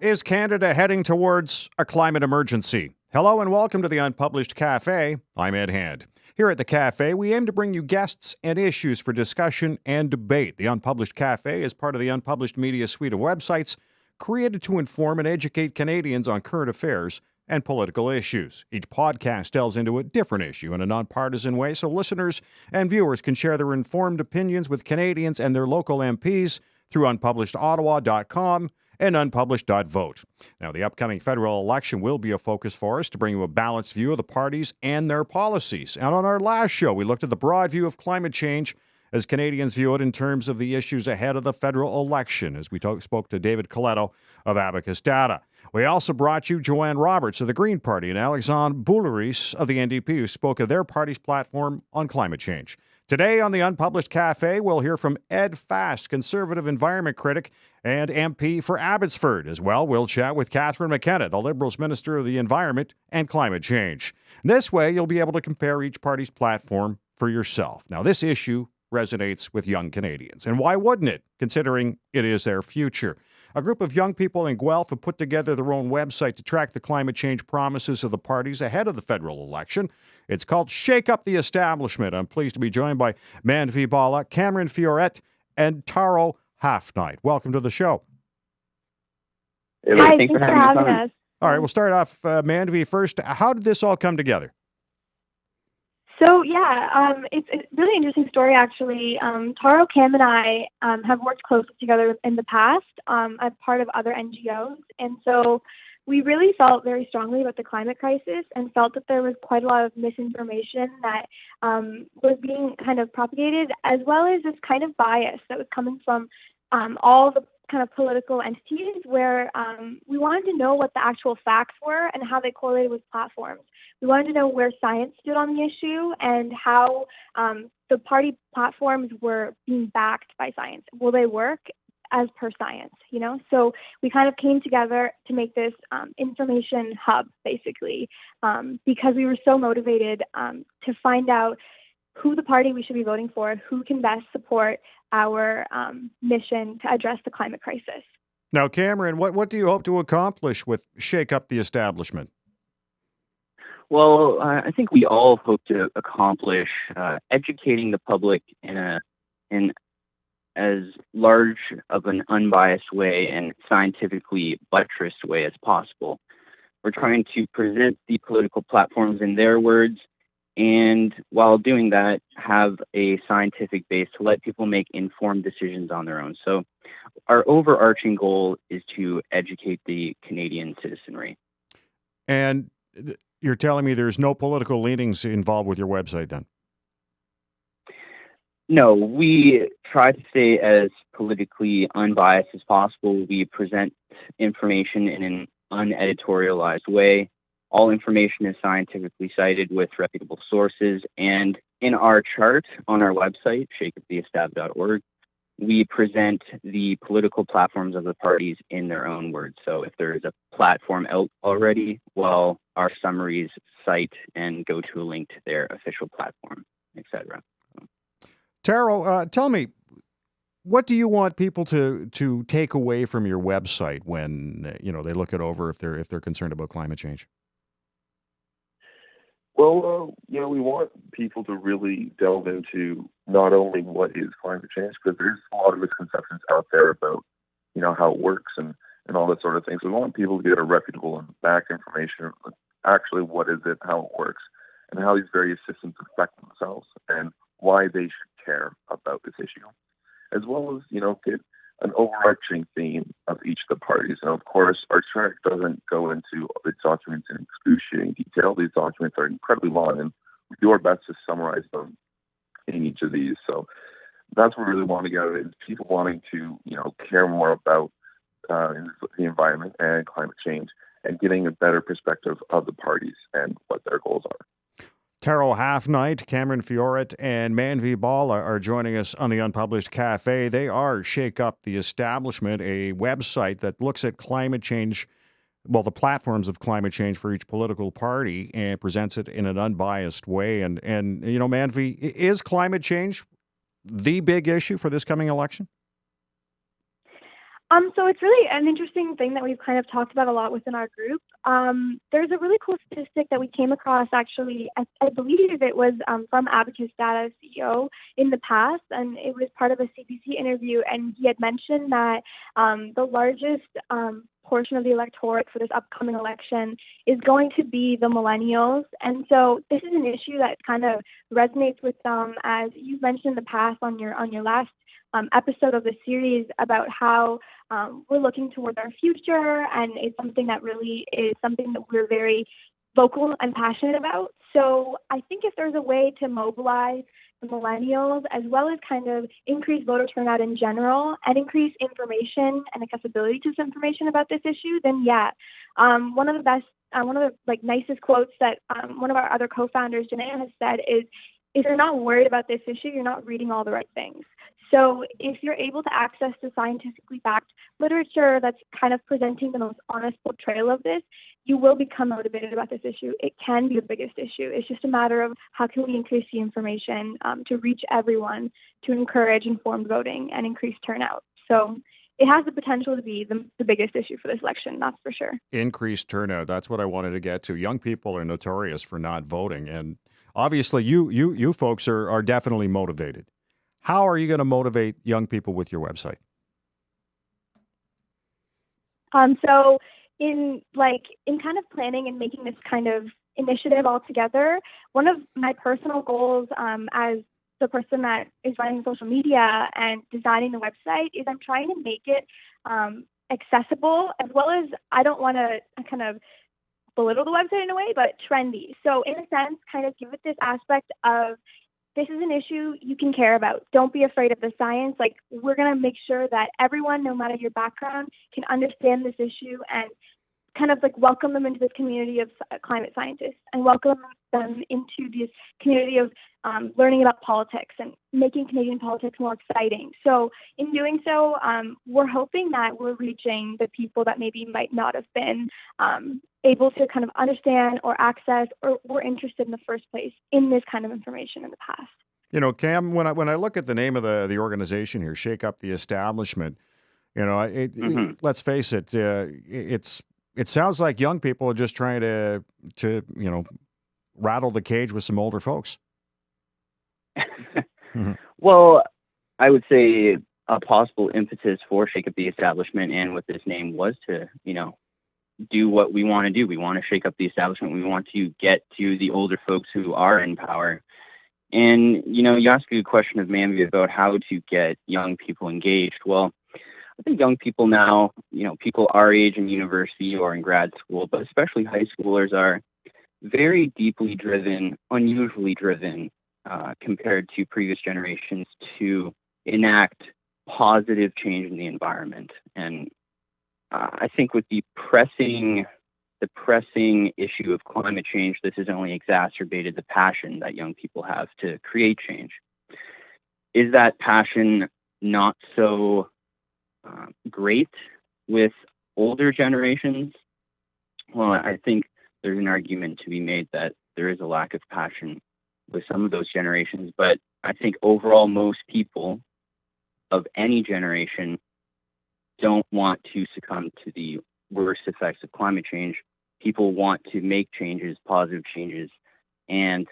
is Canada heading towards a climate emergency? Hello and welcome to the Unpublished Cafe. I'm Ed Hand. Here at the Cafe, we aim to bring you guests and issues for discussion and debate. The Unpublished Cafe is part of the Unpublished Media suite of websites created to inform and educate Canadians on current affairs and political issues. Each podcast delves into a different issue in a nonpartisan way so listeners and viewers can share their informed opinions with Canadians and their local MPs through unpublishedottawa.com and unpublished.vote. Now, the upcoming federal election will be a focus for us to bring you a balanced view of the parties and their policies. And on our last show, we looked at the broad view of climate change as Canadians view it in terms of the issues ahead of the federal election, as we spoke to David Coletto of Abacus Data. We also brought you Joanne Roberts of the Green Party and Alexandre Boulerice of the NDP, who spoke of their party's platform on climate change. Today on the Unpublished Cafe, we'll hear from Ed Fast, Conservative environment critic and MP for Abbotsford. As well, we'll chat with Catherine McKenna, the Liberals Minister of the Environment and Climate Change. This way, you'll be able to compare each party's platform for yourself. Now, this issue resonates with young Canadians. And why wouldn't it, considering it is their future? A group of young people in Guelph have put together their own website to track the climate change promises of the parties ahead of the federal election. It's called Shake Up the Establishment. I'm pleased to be joined by Manvi Bala, Cameron Fioret, and Taro Halfnight. Welcome to the show. Hey, Hi, thanks for having us. All right, we'll start off, Manvi, first. How did this all come together? So, it's a really interesting story, actually. Taro, Cam, and I have worked closely together in the past as part of other NGOs. And so we really felt very strongly about the climate crisis and felt that there was quite a lot of misinformation that was being kind of propagated, as well as this kind of bias that was coming from all the kind of political entities where we wanted to know what the actual facts were and how they correlated with platforms. We wanted to know where science stood on the issue and how the party platforms were being backed by science. Will they work as per science, you know? So we kind of came together to make this information hub, basically, because we were so motivated to find out who the party we should be voting for, who can best support our mission to address the climate crisis. Now, Cameron, what do you hope to accomplish with Shake Up the Establishment? Well, I think we all hope to accomplish educating the public in as large of an unbiased way and scientifically buttressed way as possible. We're trying to present the political platforms in their words, and while doing that, have a scientific base to let people make informed decisions on their own. So our overarching goal is to educate the Canadian citizenry. And you're telling me there's no political leanings involved with your website then? No, we try to stay as politically unbiased as possible. We present information in an uneditorialized way. All information is scientifically cited with reputable sources. And in our chart on our website, shakeuptheestab.org, we present the political platforms of the parties in their own words. So if there is a platform out already, well, our summaries cite and go to a link to their official platform, etc. Taro, tell me, what do you want people to take away from your website when they look it over if they're concerned about climate change? Well, we want people to really delve into not only what is climate change, because there's a lot of misconceptions out there about, how it works and all that sort of thing. So we want people to get a reputable and back information, actually what is it, how it works, and how these various systems affect themselves and why they should care about this issue, as well as, get an overarching theme of each of the parties. And of course, our chart doesn't go into the documents in excruciating detail. These documents are incredibly long, and we do our best to summarize them in each of these. So that's what we really want to get at, is people wanting to, care more about the environment and climate change and getting a better perspective of the parties and what their goals are. Taro Halfnight, Cameron Fioret, and Manvi Bala are joining us on the Unpublished Cafe. They are Shake Up the Establishment, a website that looks at climate change, the platforms of climate change for each political party, and presents it in an unbiased way. And Manvi, is climate change the big issue for this coming election? So it's really an interesting thing that we've kind of talked about a lot within our group. There's a really cool statistic that we came across actually, I believe it was from Abacus Data CEO in the past, and it was part of a CBC interview, and he had mentioned that the largest portion of the electorate for this upcoming election is going to be the millennials. And so this is an issue that kind of resonates with them, as you've mentioned in the past on your last episode of the series about how we're looking towards our future, and it's something that really is something that we're very vocal and passionate about. So I think if there's a way to mobilize the millennials, as well as kind of increase voter turnout in general and increase information and accessibility to this information about this issue, then yeah, one of the nicest quotes that one of our other co-founders, Janaea, has said is, if you're not worried about this issue, you're not reading all the right things. So if you're able to access the scientifically backed literature that's kind of presenting the most honest portrayal of this, you will become motivated about this issue. It can be the biggest issue. It's just a matter of how can we increase the information to reach everyone, to encourage informed voting and increase turnout. So it has the potential to be the biggest issue for this election, that's for sure. Increased turnout. That's what I wanted to get to. Young people are notorious for not voting, and obviously you folks are definitely motivated. How are you going to motivate young people with your website? So in kind of planning and making this kind of initiative all together, one of my personal goals as the person that is running social media and designing the website is I'm trying to make it accessible, as well as, I don't want to kind of belittle the website in a way, but trendy. So in a sense, kind of give it this aspect of, this is an issue you can care about. Don't be afraid of the science. Like, we're going to make sure that everyone, no matter your background, can understand this issue and kind of like welcome them into this community of climate scientists, and welcome them into this community of learning about politics and making Canadian politics more exciting. So in doing so, we're hoping that we're reaching the people that maybe might not have been able to kind of understand or access or were interested in the first place in this kind of information in the past. You know, Cam, when I look at the name of the organization here, Shake Up the Establishment, you know, let's face it, it sounds like young people are just trying to rattle the cage with some older folks. Well, I would say a possible impetus for Shake Up the Establishment and with this name was to, do what we want to do. We want to shake up the establishment. We want to get to the older folks who are in power. And, you asked a good question of Manvi about how to get young people engaged. Well, I think young people now, people our age in university or in grad school, but especially high schoolers, are very deeply driven, unusually driven, compared to previous generations, to enact positive change in the environment. And I think with the pressing issue of climate change, this has only exacerbated the passion that young people have to create change. Is that passion not so great with older generations? Well, I think there's an argument to be made that there is a lack of passion with some of those generations, but I think overall most people of any generation don't want to succumb to the worst effects of climate change. People want to make changes, positive changes, and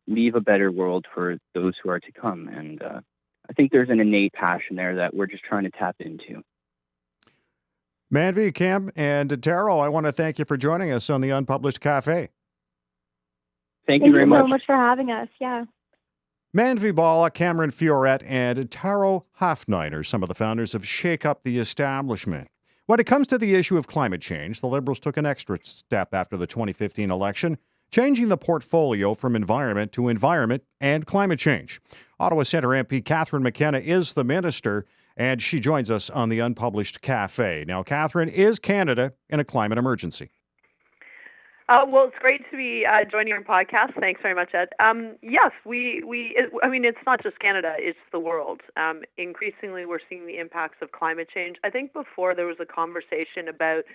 leave a better world for those who are to come. And I think there's an innate passion there that we're just trying to tap into. Manvi, Cam, and Taro, I want to thank you for joining us on the Unpublished Cafe. Thank you very much. Thank you so much for having us. Yeah. Manvi Bala, Cameron Fioret, and Taro Hafnine are some of the founders of Shake Up the Establishment. When it comes to the issue of climate change, the Liberals took an extra step after the 2015 election, changing the portfolio from environment to environment and climate change. Ottawa Centre MP Catherine McKenna is the minister, and she joins us on the Unpublished Cafe. Now, Catherine, is Canada in a climate emergency? Well, it's great to be joining your podcast. Thanks very much, Ed. Yes, it's not just Canada, it's the world. Increasingly, we're seeing the impacts of climate change. I think before there was a conversation about,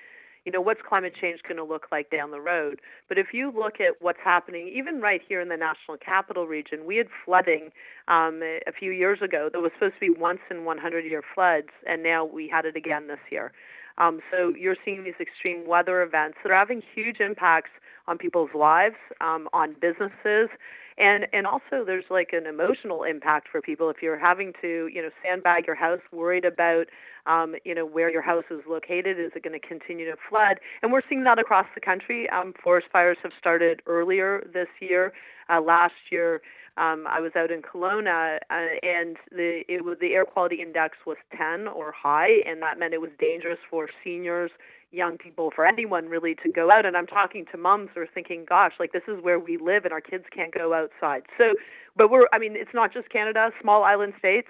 what's climate change going to look like down the road? But if you look at what's happening, even right here in the National Capital Region, we had flooding a few years ago that was supposed to be once in 100-year floods, and now we had it again this year. So you're seeing these extreme weather events that are having huge impacts on people's lives, on businesses, and also there's like an emotional impact for people if you're having to, sandbag your house, worried about, where your house is located. Is it going to continue to flood? And we're seeing that across the country. Forest fires have started earlier this year. Last year, I was out in Kelowna, and the air quality index was 10 or high, and that meant it was dangerous for seniors, young people, for anyone really to go out. And I'm talking to moms who are thinking, gosh, like this is where we live and our kids can't go outside. So, but it's not just Canada, small island states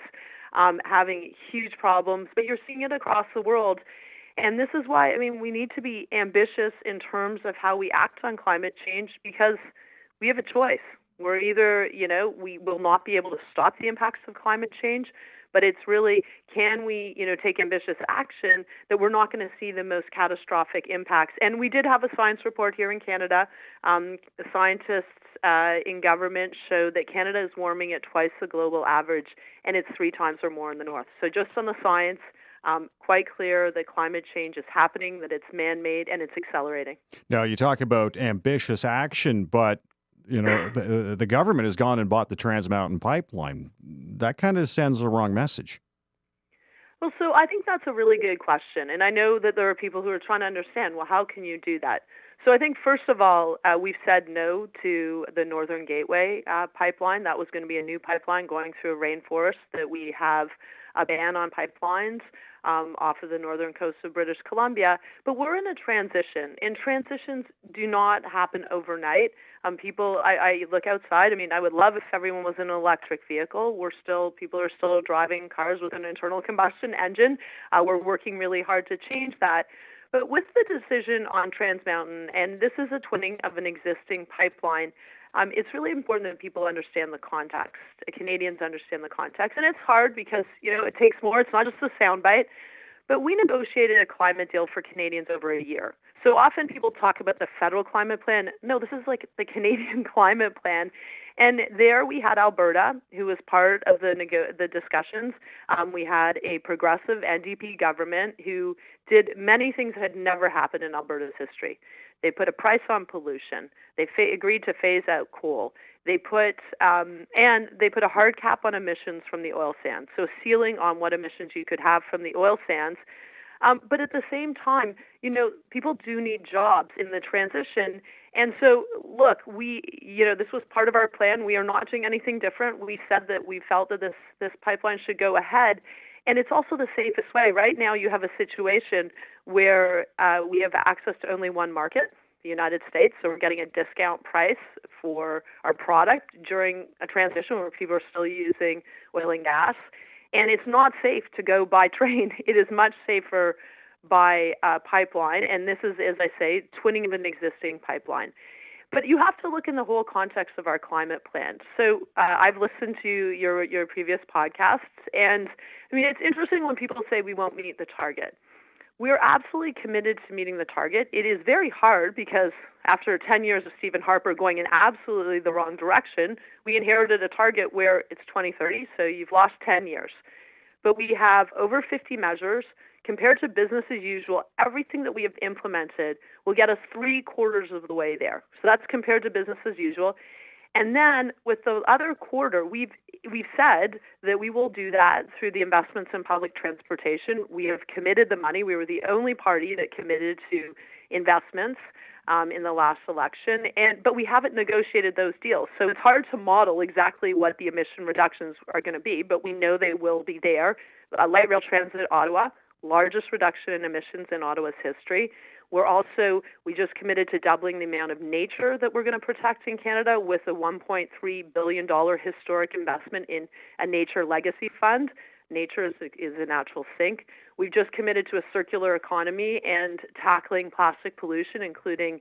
having huge problems, but you're seeing it across the world. And this is why, we need to be ambitious in terms of how we act on climate change, because we have a choice. We're either, we will not be able to stop the impacts of climate change, but it's really, can we, take ambitious action that we're not going to see the most catastrophic impacts? And we did have a science report here in Canada. The scientists in government show that Canada is warming at twice the global average, and it's 3 times or more in the north. So just on the science, quite clear that climate change is happening, that it's man-made, and it's accelerating. Now, you talk about ambitious action, but the government has gone and bought the Trans Mountain Pipeline. That kind of sends the wrong message. Well, so I think that's a really good question. And I know that there are people who are trying to understand, well, how can you do that? So I think, first of all, we've said no to the Northern Gateway pipeline. That was going to be a new pipeline going through a rainforest, that we have a ban on pipelines off of the northern coast of British Columbia. But we're in a transition, and transitions do not happen overnight. I look outside. I would love if everyone was in an electric vehicle. People are still driving cars with an internal combustion engine. We're working really hard to change that. But with the decision on Trans Mountain, and this is a twinning of an existing pipeline, it's really important that people understand the context. Canadians understand the context. And it's hard because, it takes more. It's not just a soundbite. But we negotiated a climate deal for Canadians over a year. So often people talk about the federal climate plan. No, this is like the Canadian climate plan. And there we had Alberta, who was part of the discussions. We had a progressive NDP government who did many things that had never happened in Alberta's history. They put a price on pollution. They agreed to phase out coal. They put a hard cap on emissions from the oil sands, so ceiling on what emissions you could have from the oil sands. But at the same time, people do need jobs in the transition. And so, look, this was part of our plan. We are not doing anything different. We said that we felt that this pipeline should go ahead. And it's also the safest way. Right now, you have a situation where we have access to only one market, the United States. So we're getting a discount price for our product during a transition where people are still using oil and gas. And it's not safe to go by train. It is much safer by pipeline. And this is, as I say, twinning of an existing pipeline. But you have to look in the whole context of our climate plan. So I've listened to your previous podcasts, and it's interesting when people say we won't meet the target. We're absolutely committed to meeting the target. It is very hard because after 10 years of Stephen Harper going in absolutely the wrong direction, we inherited a target where it's 2030, so you've lost 10 years. But we have over 50 measures. Compared to business as usual, everything that we have implemented will get us 3/4 of the way there. So that's compared to business as usual. And then with the other quarter, we've said that we will do that through the investments in public transportation. We have committed the money. We were the only party that committed to investments in the last election, but we haven't negotiated those deals. So it's hard to model exactly what the emission reductions are going to be, but we know they will be there. Light rail transit at Ottawa, largest reduction in emissions in Ottawa's history. We just committed to doubling the amount of nature that we're going to protect in Canada with a $1.3 billion historic investment in a nature legacy fund. Nature is a natural sink. We've just committed to a circular economy and tackling plastic pollution, including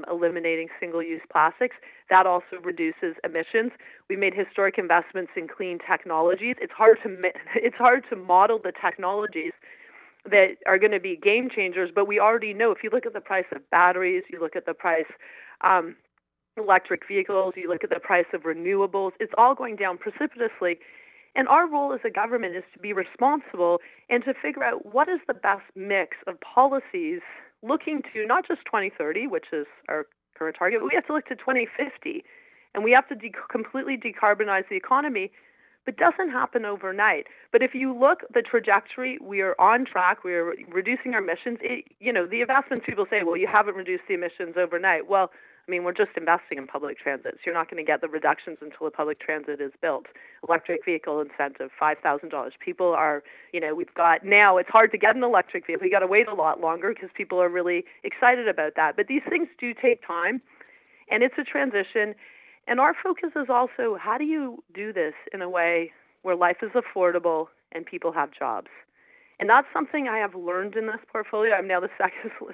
eliminating single-use plastics. That also reduces emissions. We made historic investments in clean technologies. It's hard to model the technologies, that are going to be game changers. But we already know, if you look at the price of batteries, you look at the price electric vehicles, you look at the price of renewables, it's all going down precipitously. And our role as a government is to be responsible and to figure out what is the best mix of policies looking to not just 2030, which is our current target, but we have to look to 2050. And we have to completely decarbonize the economy. But it doesn't happen overnight. But if you look at the trajectory, we are on track. We are reducing our emissions. The investments, people say, well, you haven't reduced the emissions overnight. Well, I mean, we're just investing in public transit. So you're not going to get the reductions until the public transit is built. Electric vehicle incentive, $5,000. People are, we've got now, it's hard to get an electric vehicle. You got to wait a lot longer because people are really excited about that. But these things do take time, and it's a transition. And our focus is also, how do you do this in a way where life is affordable and people have jobs? And that's something I have learned in this portfolio. I'm now the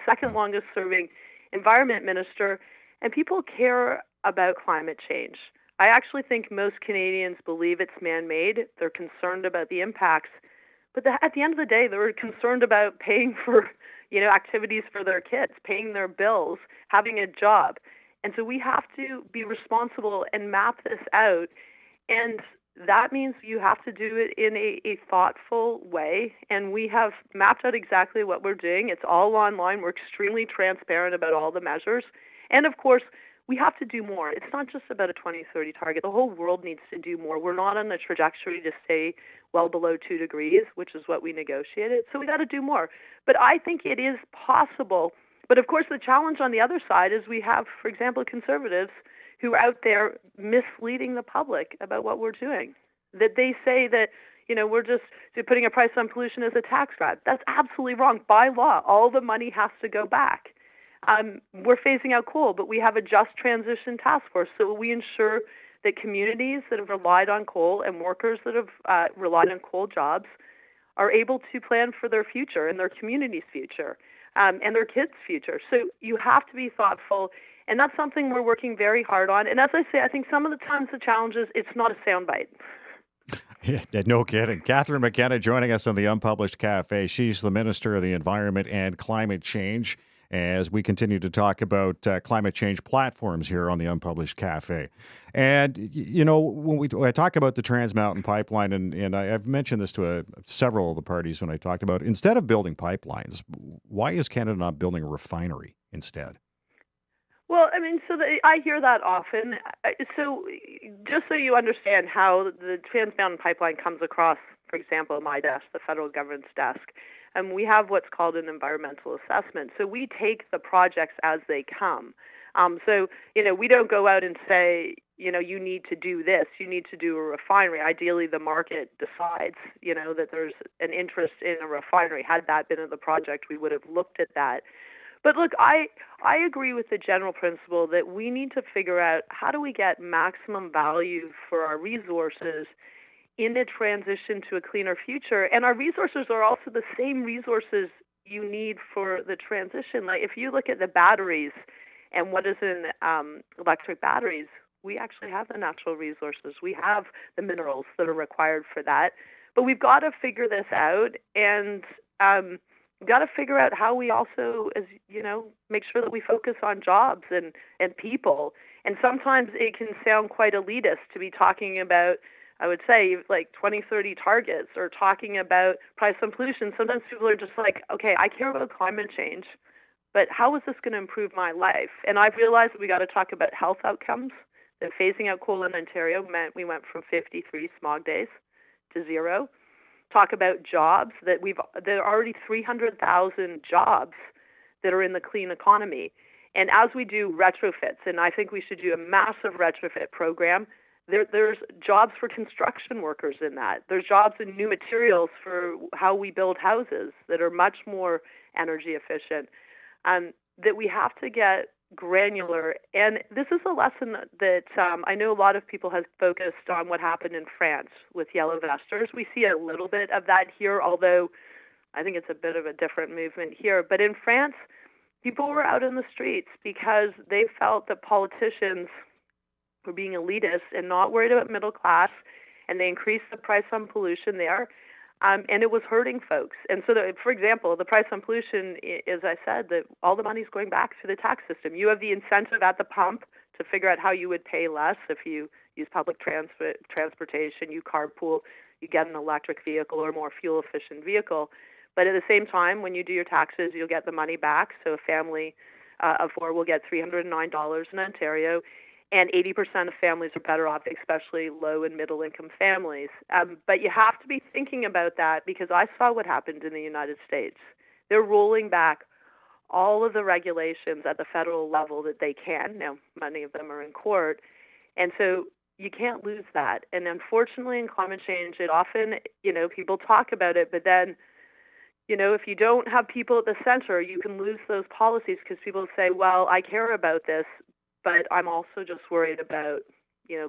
second longest serving environment minister, and people care about climate change. I actually think most Canadians believe it's man-made. They're concerned about the impacts. But at the end of the day, they're concerned about paying for, activities for their kids, paying their bills, having a job. And so we have to be responsible and map this out. And that means you have to do it in a thoughtful way. And we have mapped out exactly what we're doing. It's all online. We're extremely transparent about all the measures. And of course, we have to do more. It's not just about a 2030 target. The whole world needs to do more. We're not on the trajectory to stay well below 2 degrees, which is what we negotiated. So we got to do more. But I think it is possible. But of course, the challenge on the other side is we have, for example, conservatives who are out there misleading the public about what we're doing. That they say that, we're just putting a price on pollution as a tax grab. That's absolutely wrong. By law, all the money has to go back. We're phasing out coal, but we have a just transition task force. So we ensure that communities that have relied on coal and workers that have relied on coal jobs are able to plan for their future and their community's future and their kids' future. So you have to be thoughtful, and that's something we're working very hard on. And as I say, I think some of the times the challenge is it's not a soundbite. Yeah, no kidding. Catherine McKenna joining us on the Unpublished Cafe. She's the Minister of the Environment and Climate Change as we continue to talk about climate change platforms here on the Unpublished Cafe. And, when I talk about the Trans Mountain Pipeline, and I've mentioned this to several of the parties when I talked about, instead of building pipelines, why is Canada not building a refinery instead? Well, I mean, I hear that often. So just so you understand how the Trans Mountain Pipeline comes across, for example, my desk, the federal government's desk, we have what's called an environmental assessment. So we take the projects as they come. We don't go out and say, you need to do this, you need to do a refinery. Ideally, the market decides, that there's an interest in a refinery. Had that been in the project, we would have looked at that. But look, I agree with the general principle that we need to figure out how do we get maximum value for our resources in a transition to a cleaner future. And our resources are also the same resources you need for the transition. Like if you look at the batteries and what is in electric batteries, we actually have the natural resources. We have the minerals that are required for that. But we've got to figure this out, and we've got to figure out how we also, make sure that we focus on jobs and people. And sometimes it can sound quite elitist to be talking about, I would say, like 2030 targets or talking about price on pollution. Sometimes people are just like, okay, I care about climate change, but how is this going to improve my life? And I've realized that we got to talk about health outcomes. That phasing out coal in Ontario meant we went from 53 smog days to 0. Talk about jobs, that there are already 300,000 jobs that are in the clean economy. And as we do retrofits, and I think we should do a massive retrofit program, there's jobs for construction workers in that. There's jobs in new materials for how we build houses that are much more energy efficient. That we have to get granular. And this is a lesson that I know a lot of people have focused on what happened in France with yellow vesters. We see a little bit of that here, although I think it's a bit of a different movement here. But in France, people were out in the streets because they felt that politicians were being elitist and not worried about middle class, and they increased the price on pollution there. and it was hurting folks. And so, for example, the price on pollution, as I said, that all the money is going back to the tax system. You have the incentive at the pump to figure out how you would pay less if you use public transportation, you carpool, you get an electric vehicle or a more fuel-efficient vehicle. But at the same time, when you do your taxes, you'll get the money back. So a family of four will get $309 in Ontario, and 80% of families are better off, especially low and middle-income families. But you have to be thinking about that, because I saw what happened in the United States. They're rolling back all of the regulations at the federal level that they can. Now, many of them are in court. And so you can't lose that. And unfortunately, in climate change, it often, people talk about it, but then, if you don't have people at the center, you can lose those policies, because people say, well, I care about this, but I'm also just worried about,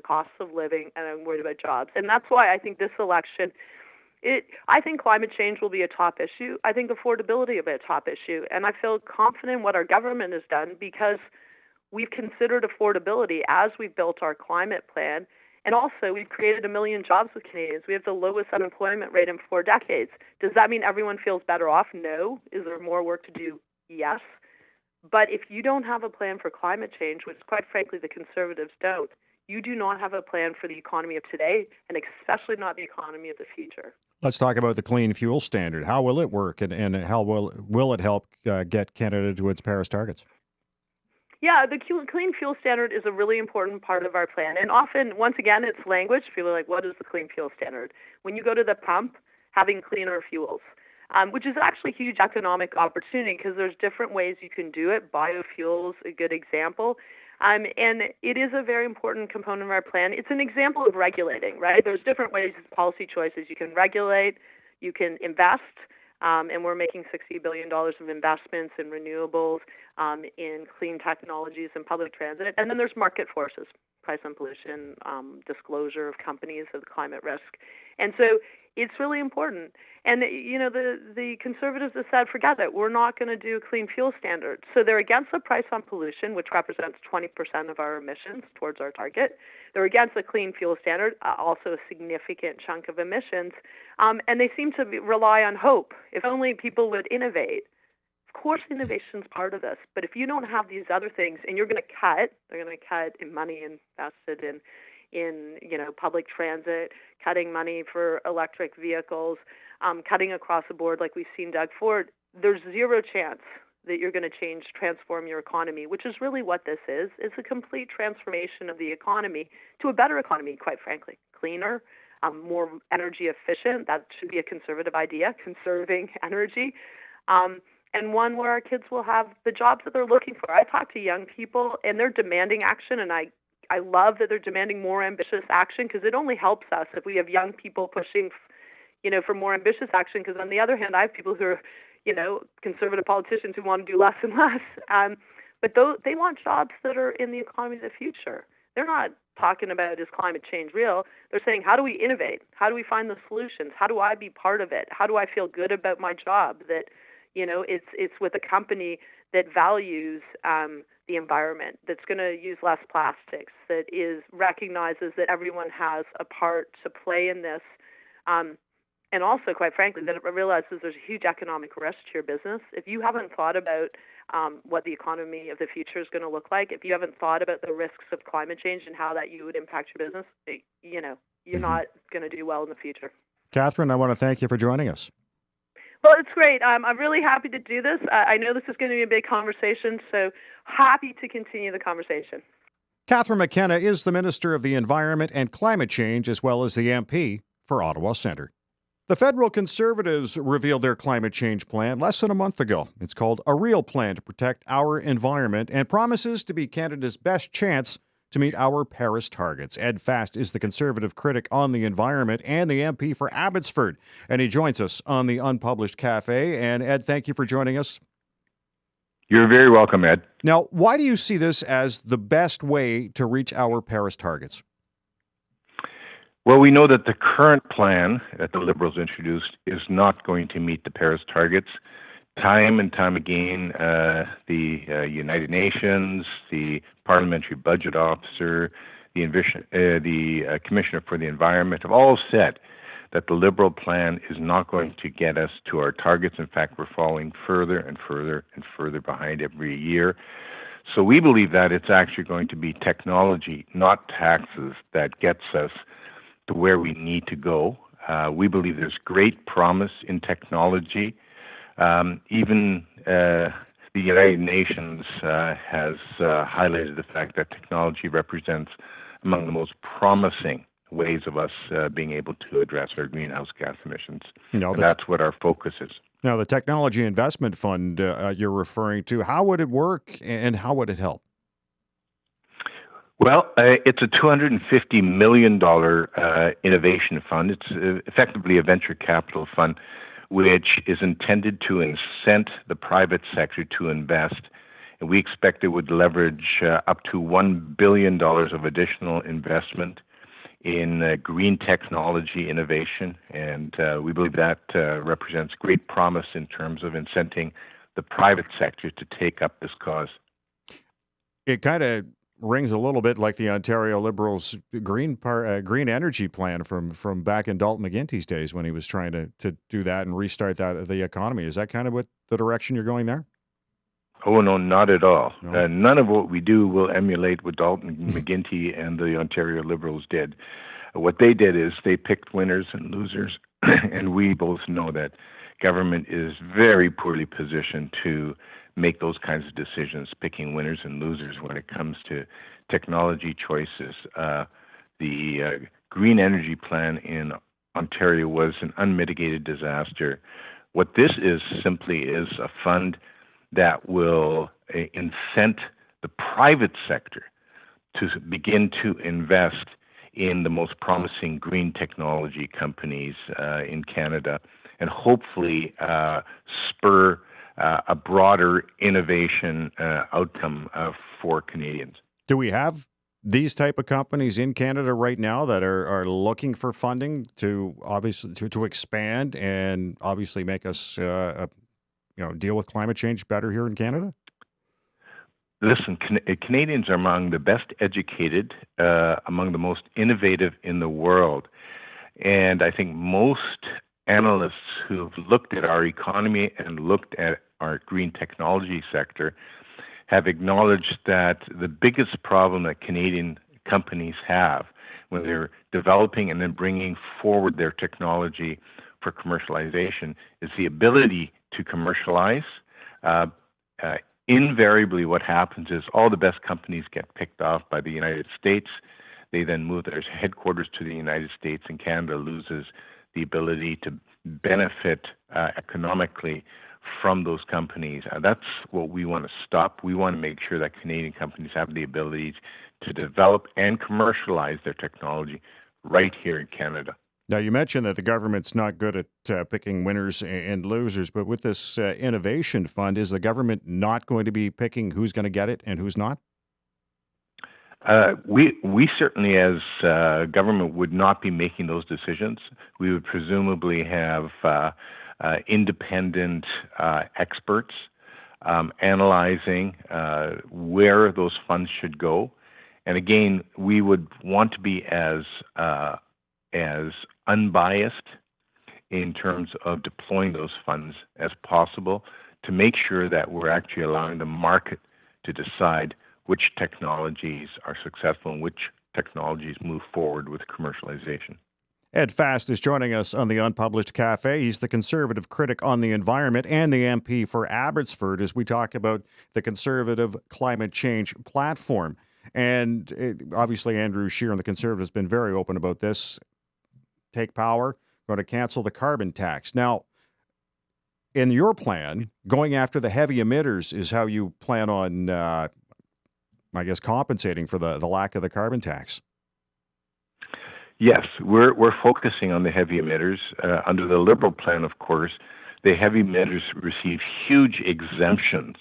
costs of living, and I'm worried about jobs. And that's why I think this election, I think climate change will be a top issue. I think affordability will be a top issue. And I feel confident in what our government has done, because we've considered affordability as we've built our climate plan. And also, we've created 1 million jobs with Canadians. We have the lowest unemployment rate in 4 decades. Does that mean everyone feels better off? No. Is there more work to do? Yes. But if you don't have a plan for climate change, which quite frankly the Conservatives don't, you do not have a plan for the economy of today, and especially not the economy of the future. Let's talk about the clean fuel standard. How will it work, and how will it help get Canada to its Paris targets? Yeah, the clean fuel standard is a really important part of our plan. And often, once again, it's language. People are like, what is the clean fuel standard? When you go to the pump, having cleaner fuels, which is actually a huge economic opportunity, because there's different ways you can do it. Biofuels, a good example. And it is a very important component of our plan. It's an example of regulating, right? There's different ways, policy choices. You can regulate, you can invest, and we're making $60 billion of investments in renewables, in clean technologies and public transit. And then there's market forces, price on pollution, disclosure of companies of climate risk. And so it's really important. And, the Conservatives have said, forget it, we're not going to do a clean fuel standard. So they're against the price on pollution, which represents 20% of our emissions towards our target. They're against the clean fuel standard, also a significant chunk of emissions. And they seem to rely on hope. If only people would innovate. Of course, innovation is part of this. But if you don't have these other things, and you're going to cut, they're going to cut in money invested in public transit, cutting money for electric vehicles, cutting across the board like we've seen Doug Ford, there's zero chance that you're going to transform your economy, which is really what this is. It's a complete transformation of the economy to a better economy, quite frankly, cleaner, more energy efficient. That should be a Conservative idea, conserving energy, and one where our kids will have the jobs that they're looking for. I talk to young people, and they're demanding action, and I love that they're demanding more ambitious action, because it only helps us if we have young people pushing, for more ambitious action. Because on the other hand, I have people who are, Conservative politicians who want to do less and less. But they want jobs that are in the economy of the future. They're not talking about, is climate change real? They're saying, how do we innovate? How do we find the solutions? How do I be part of it? How do I feel good about my job? That, it's with a company that values the environment, that's going to use less plastics, that recognizes that everyone has a part to play in this, and also, quite frankly, that it realizes there's a huge economic risk to your business. If you haven't thought about what the economy of the future is going to look like, if you haven't thought about the risks of climate change and how that you would impact your business, you're not going to do well in the future. Catherine, I want to thank you for joining us. Well, it's great. I'm really happy to do this. I know this is going to be a big conversation, so happy to continue the conversation. Catherine McKenna is the Minister of the Environment and Climate Change, as well as the MP for Ottawa Centre. The federal Conservatives revealed their climate change plan less than a month ago. It's called A Real Plan to Protect Our Environment, and promises to be Canada's best chance to meet our Paris targets. Ed Fast is the Conservative critic on the environment and the MP for Abbotsford, and he joins us on the Unpublished Cafe. And Ed, thank you for joining us. You're very welcome, Ed. Now, why do you see this as the best way to reach our Paris targets? Well, we know that the current plan that the Liberals introduced is not going to meet the Paris targets. Time and time again, the United Nations, the Parliamentary Budget Officer, the Commissioner for the Environment have all said that the Liberal plan is not going to get us to our targets. In fact, we're falling further and further and further behind every year. So we believe that it's actually going to be technology, not taxes, that gets us to where we need to go. We believe there's great promise in technology. Even the United Nations has highlighted the fact that technology represents among the most promising ways of us being able to address our greenhouse gas emissions. And that's what our focus is. Now, the Technology Investment Fund you're referring to, how would it work and how would it help? Well, it's a $250 million innovation fund. It's effectively a venture capital fund, which is intended to incent the private sector to invest. And we expect it would leverage up to $1 billion of additional investment in green technology innovation. And we believe that represents great promise in terms of incenting the private sector to take up this cause. It kind of rings a little bit like the Ontario Liberals' green energy plan from back in Dalton McGuinty's days when he was trying to do that and restart the economy. Is that kind of what the direction you're going there? Oh, no, not at all. No? None of what we do will emulate what Dalton McGuinty and the Ontario Liberals did. What they did is they picked winners and losers, and we both know that government is very poorly positioned to make those kinds of decisions, picking winners and losers when it comes to technology choices. The green energy plan in Ontario was an unmitigated disaster. What this is simply is a fund that will incent the private sector to begin to invest in the most promising green technology companies in Canada and hopefully spur a broader innovation outcome for Canadians. Do we have these type of companies in Canada right now that are looking for funding to obviously to expand and obviously make us deal with climate change better here in Canada? Listen, Canadians are among the best educated, among the most innovative in the world. And I think most analysts who have looked at our economy and looked at our green technology sector have acknowledged that the biggest problem that Canadian companies have when they're developing and then bringing forward their technology for commercialization is the ability to commercialize. Invariably, what happens is all the best companies get picked off by the United States. They then move their headquarters to the United States, and Canada loses the ability to benefit economically from those companies. That's what we want to stop. We want to make sure that Canadian companies have the ability to develop and commercialize their technology right here in Canada. Now, you mentioned that the government's not good at picking winners and losers, but with this innovation fund, is the government not going to be picking who's going to get it and who's not? We certainly, as government, would not be making those decisions. We would presumably have independent experts analyzing where those funds should go. And again, we would want to be as unbiased in terms of deploying those funds as possible to make sure that we're actually allowing the market to decide which technologies are successful and which technologies move forward with commercialization. Ed Fast is joining us on the Unpublished Cafe. He's the Conservative critic on the environment and the MP for Abbotsford as we talk about the Conservative climate change platform. And obviously, Andrew Scheer and the Conservatives have been very open about this. Take power, going to cancel the carbon tax. Now, in your plan, going after the heavy emitters is how you plan on, compensating for the lack of the carbon tax. Yes, we're focusing on the heavy emitters. Under the Liberal plan, of course, the heavy emitters receive huge exemptions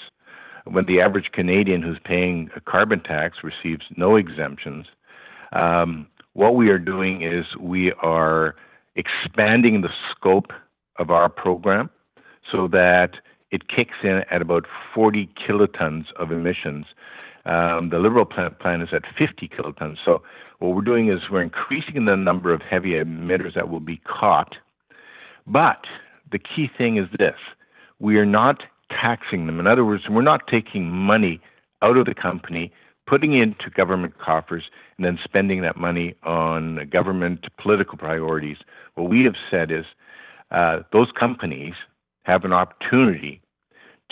when the average Canadian who's paying a carbon tax receives no exemptions. What we are doing is we are expanding the scope of our program so that it kicks in at about 40 kilotons of emissions. The Liberal plan is at 50 kilotons. So what we're doing is we're increasing the number of heavy emitters that will be caught. But the key thing is this: we are not taxing them. In other words, we're not taking money out of the company, putting it into government coffers, and then spending that money on government political priorities. What we have said is those companies have an opportunity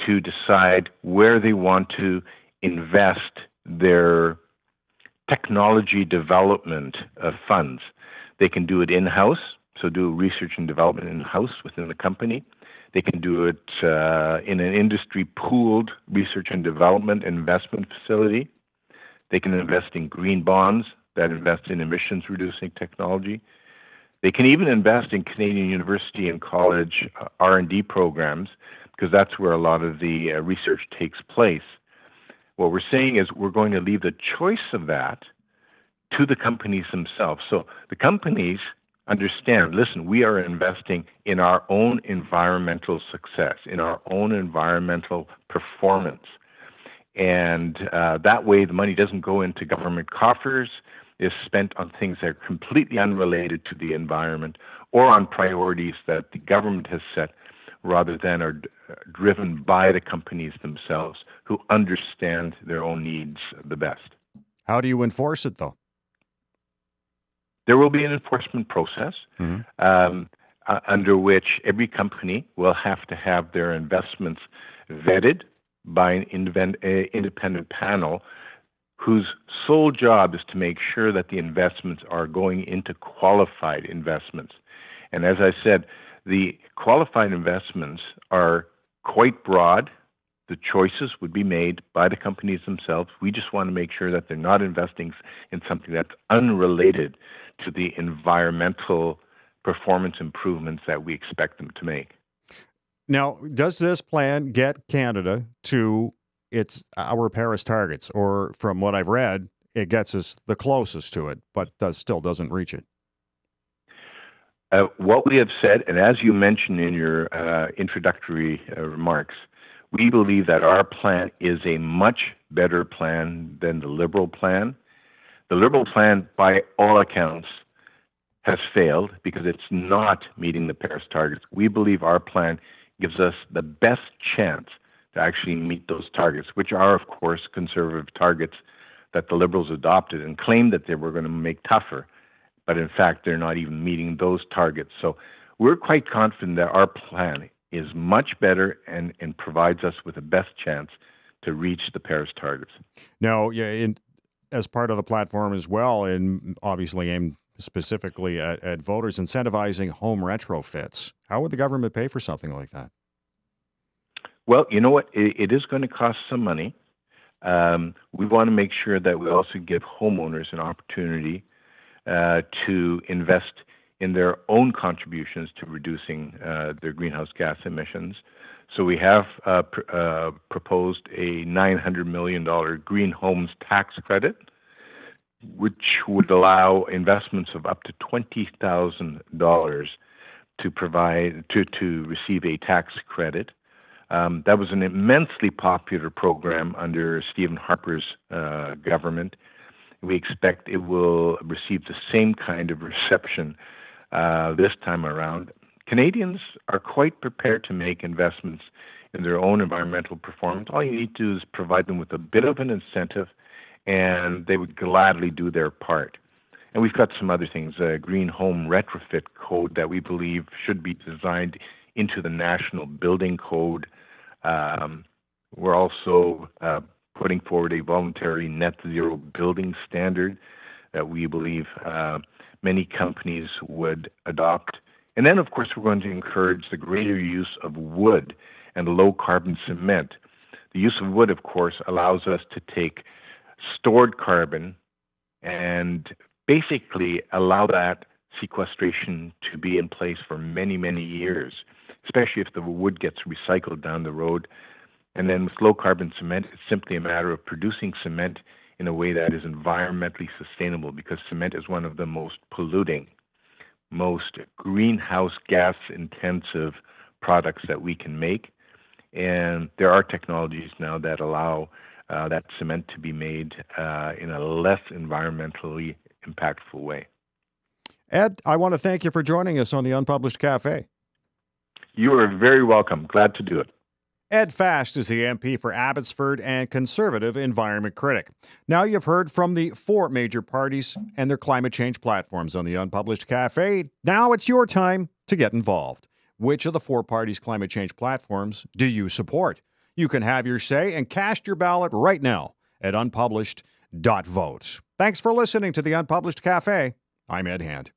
to decide where they want to invest their technology development funds. They can do it in-house, so do research and development in-house within the company. They can do it in an industry-pooled research and development investment facility. They can invest in green bonds that invest in emissions-reducing technology. They can even invest in Canadian university and college R&D programs, because that's where a lot of the research takes place. What we're saying is we're going to leave the choice of that to the companies themselves. So the companies understand, listen, we are investing in our own environmental success, in our own environmental performance. And that way the money doesn't go into government coffers, is spent on things that are completely unrelated to the environment or on priorities that the government has set rather than are driven by the companies themselves who understand their own needs the best. How do you enforce it, though? There will be an enforcement process under which every company will have to have their investments vetted by an independent panel whose sole job is to make sure that the investments are going into qualified investments. And as I said, the qualified investments are quite broad. The choices would be made by the companies themselves. We just want to make sure that they're not investing in something that's unrelated to the environmental performance improvements that we expect them to make. Now, does this plan get Canada to our Paris targets? Or from what I've read, it gets us the closest to it, but still doesn't reach it? What we have said, and as you mentioned in your introductory remarks, we believe that our plan is a much better plan than the Liberal plan. The Liberal plan, by all accounts, has failed because it's not meeting the Paris targets. We believe our plan gives us the best chance to actually meet those targets, which are, of course, conservative targets that the Liberals adopted and claimed that they were going to make tougher. But in fact, they're not even meeting those targets. So we're quite confident that our plan is much better and provides us with the best chance to reach the Paris targets. Now, as part of the platform as well, and obviously aimed specifically at voters, incentivizing home retrofits. How would the government pay for something like that? Well, you know what? It is going to cost some money. We want to make sure that we also give homeowners an opportunity to invest in their own contributions to reducing their greenhouse gas emissions. So we have proposed a $900 million green homes tax credit, which would allow investments of up to $20,000 to receive a tax credit. That was an immensely popular program under Stephen Harper's government. We expect it will receive the same kind of reception this time around. Canadians are quite prepared to make investments in their own environmental performance. All you need to do is provide them with a bit of an incentive, and they would gladly do their part. And we've got some other things, a green home retrofit code that we believe should be designed into the National Building Code. We're also putting forward a voluntary net zero building standard that we believe many companies would adopt. And then, of course, we're going to encourage the greater use of wood and low-carbon cement. The use of wood, of course, allows us to take stored carbon and basically allow that sequestration to be in place for many, many years, especially if the wood gets recycled down the road. And then with low-carbon cement, it's simply a matter of producing cement in a way that is environmentally sustainable, because cement is one of the most polluting, most greenhouse gas-intensive products that we can make. And there are technologies now that allow that cement to be made in a less environmentally impactful way. Ed, I want to thank you for joining us on the Unpublished Cafe. You are very welcome. Glad to do it. Ed Fast is the MP for Abbotsford and Conservative Environment Critic. Now you've heard from the four major parties and their climate change platforms on the Unpublished Cafe. Now it's your time to get involved. Which of the four parties' climate change platforms do you support? You can have your say and cast your ballot right now at unpublished.vote. Thanks for listening to the Unpublished Cafe. I'm Ed Hand.